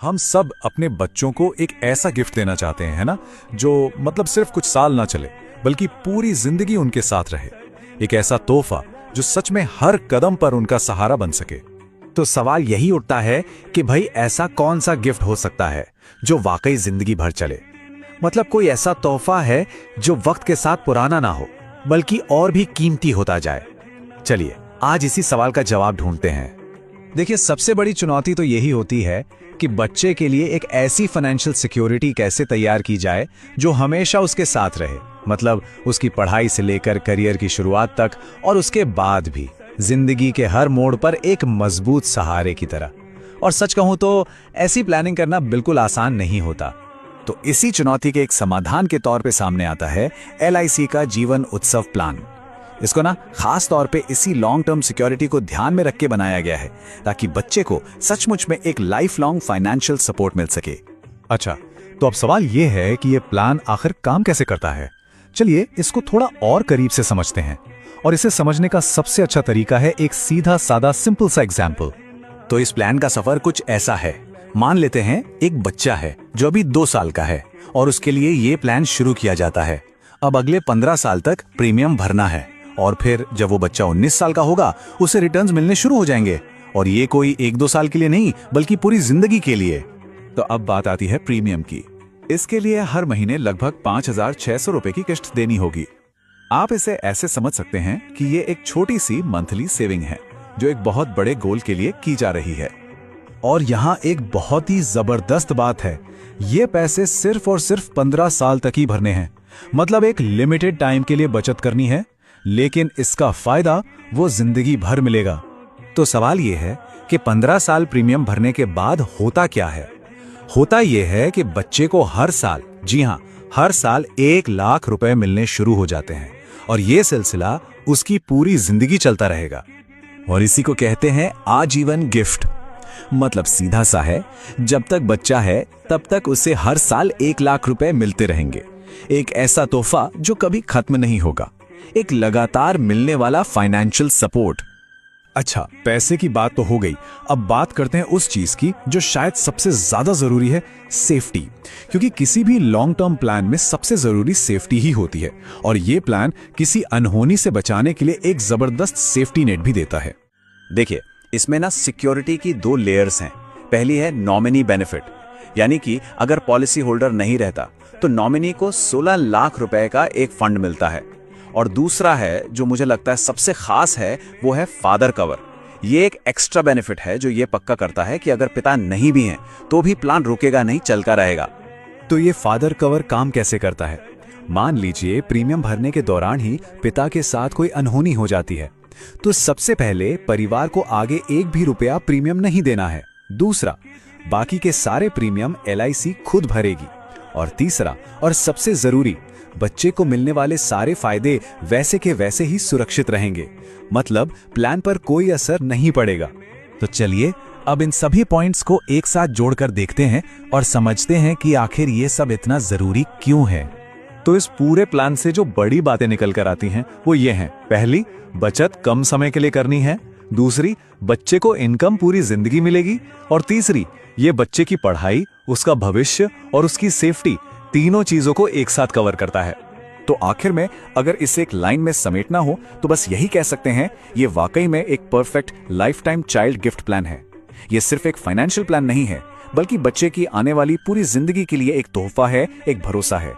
हम सब अपने बच्चों को एक ऐसा गिफ्ट देना चाहते हैं, है ना, जो मतलब सिर्फ कुछ साल ना चले बल्कि पूरी जिंदगी उनके साथ रहे। एक ऐसा तोहफा जो सच में हर कदम पर उनका सहारा बन सके। तो सवाल यही उठता है कि भाई ऐसा कौन सा गिफ्ट हो सकता है जो वाकई जिंदगी भर चले। मतलब कोई ऐसा तोहफा है जो वक्त के साथ पुराना ना हो बल्कि और भी कीमती होता जाए। चलिए आज इसी सवाल का जवाब ढूंढते हैं। देखिए, सबसे बड़ी चुनौती तो यही होती है कि बच्चे के लिए एक ऐसी फाइनेंशियल सिक्योरिटी कैसे तैयार की जाए जो हमेशा उसके साथ रहे। मतलब उसकी पढ़ाई से लेकर करियर की शुरुआत तक और उसके बाद भी जिंदगी के हर मोड़ पर एक मजबूत सहारे की तरह। और सच कहूं तो ऐसी प्लानिंग करना बिल्कुल आसान नहीं होता। तो इसी चुनौती के एक समाधान के तौर पे सामने आता है LIC का जीवन उत्सव प्लान। इसको ना खास तौर पे इसी लॉन्ग टर्म सिक्योरिटी को ध्यान में रख के बनाया गया है ताकि बच्चे को सचमुच में एक लाइफ लॉन्ग फाइनेंशियल सपोर्ट मिल सके। अच्छा, तो अब सवाल ये है कि ये प्लान आखिर काम कैसे करता है। चलिए इसको थोड़ा और करीब से समझते हैं, और इसे समझने का सबसे अच्छा तरीका है एक सीधा सादा सिंपल सा एग्जाम्पल। तो इस प्लान का सफर कुछ ऐसा है। मान लेते हैं एक बच्चा है जो अभी 2 साल का है और उसके लिए ये प्लान शुरू किया जाता है। अब अगले 15 साल तक प्रीमियम भरना है और फिर जब वो बच्चा 19 साल का होगा उसे रिटर्न्स मिलने शुरू हो जाएंगे। और ये कोई 1-2 साल के लिए नहीं बल्कि पूरी जिंदगी के लिए। तो अब बात आती है प्रीमियम की। इसके लिए हर महीने लगभग 5,600 रुपए की किस्त देनी होगी। आप इसे ऐसे समझ सकते हैं कि ये एक छोटी सी मंथली सेविंग है जो एक बहुत बड़े गोल के लिए की जा रही है। और यहाँ एक बहुत ही जबरदस्त बात है, ये पैसे सिर्फ और सिर्फ 15 साल तक ही भरने हैं। मतलब एक लिमिटेड टाइम के लिए बचत करनी है, लेकिन इसका फायदा वो जिंदगी भर मिलेगा। तो सवाल ये है कि 15 साल प्रीमियम भरने के बाद होता क्या है। होता यह है कि बच्चे को हर साल, जी हां, हर साल 1 लाख रुपए मिलने शुरू हो जाते हैं और यह सिलसिला उसकी पूरी जिंदगी चलता रहेगा। और इसी को कहते हैं आजीवन गिफ्ट। मतलब सीधा सा है, जब तक बच्चा है तब तक उसे हर साल 1 लाख रुपए मिलते रहेंगे। एक ऐसा तोहफा जो कभी खत्म नहीं होगा, एक लगातार मिलने वाला फाइनेंशियल सपोर्ट। अच्छा, पैसे की बात तो हो गई, अब बात करते हैं उस चीज की जो शायद सबसे ज्यादा जरूरी है, सेफ्टी। क्योंकि किसी भी लॉन्ग टर्म प्लान में सबसे जरूरी सेफ्टी ही होती है, और ये प्लान किसी अनहोनी से बचाने के लिए एक जबरदस्त सेफ्टी नेट भी देता है। देखिए, इसमें ना सिक्योरिटी की 2 लेयर्स हैं। पहली है नॉमिनी बेनिफिट, यानी कि अगर पॉलिसी होल्डर नहीं रहता तो नॉमिनी को 16 लाख रुपए का एक फंड मिलता है। और दूसरा है जो मुझे लगता है सबसे खास है, वो है फादर कवर। ये एक एक्स्ट्रा बेनिफिट है जो ये पक्का करता है कि अगर पिता नहीं भी हैं तो भी प्लान रुकेगा नहीं, चलता रहेगा। तो ये फादर कवर काम कैसे करता है? मान लीजिए प्रीमियम भरने के दौरान ही पिता के साथ कोई अनहोनी हो जाती है, तो सबसे पहले परिवार को आगे 1 भी रुपया प्रीमियम नहीं देना है। दूसरा, बाकी के सारे प्रीमियम LIC खुद भरेगी। और तीसरा और सबसे जरूरी, बच्चे को मिलने वाले सारे फायदे वैसे के वैसे ही सुरक्षित रहेंगे। मतलब प्लान पर कोई असर नहीं पड़ेगा। तो चलिए अब इन सभी पॉइंट्स को एक साथ जोड़कर देखते हैं और समझते हैं कि आखिर ये सब इतना जरूरी क्यों है। तो इस पूरे प्लान से जो बड़ी बातें निकल कर आती हैं वो ये हैं। पहली, बचत कम समय के लिए करनी है। दूसरी, बच्चे को इनकम पूरी जिंदगी मिलेगी। और तीसरी, ये बच्चे की पढ़ाई, उसका भविष्य और उसकी सेफ्टी, तीनों चीजों को एक साथ कवर करता है। तो आखिर में अगर इसे एक लाइन में समेटना हो तो बस यही कह सकते हैं, ये वाकई में एक perfect life time child gift plan है। ये सिर्फ एक फाइनेंशियल प्लान नहीं है बल्कि बच्चे की आने वाली पूरी जिंदगी के लिए एक तोहफा है, एक भरोसा है।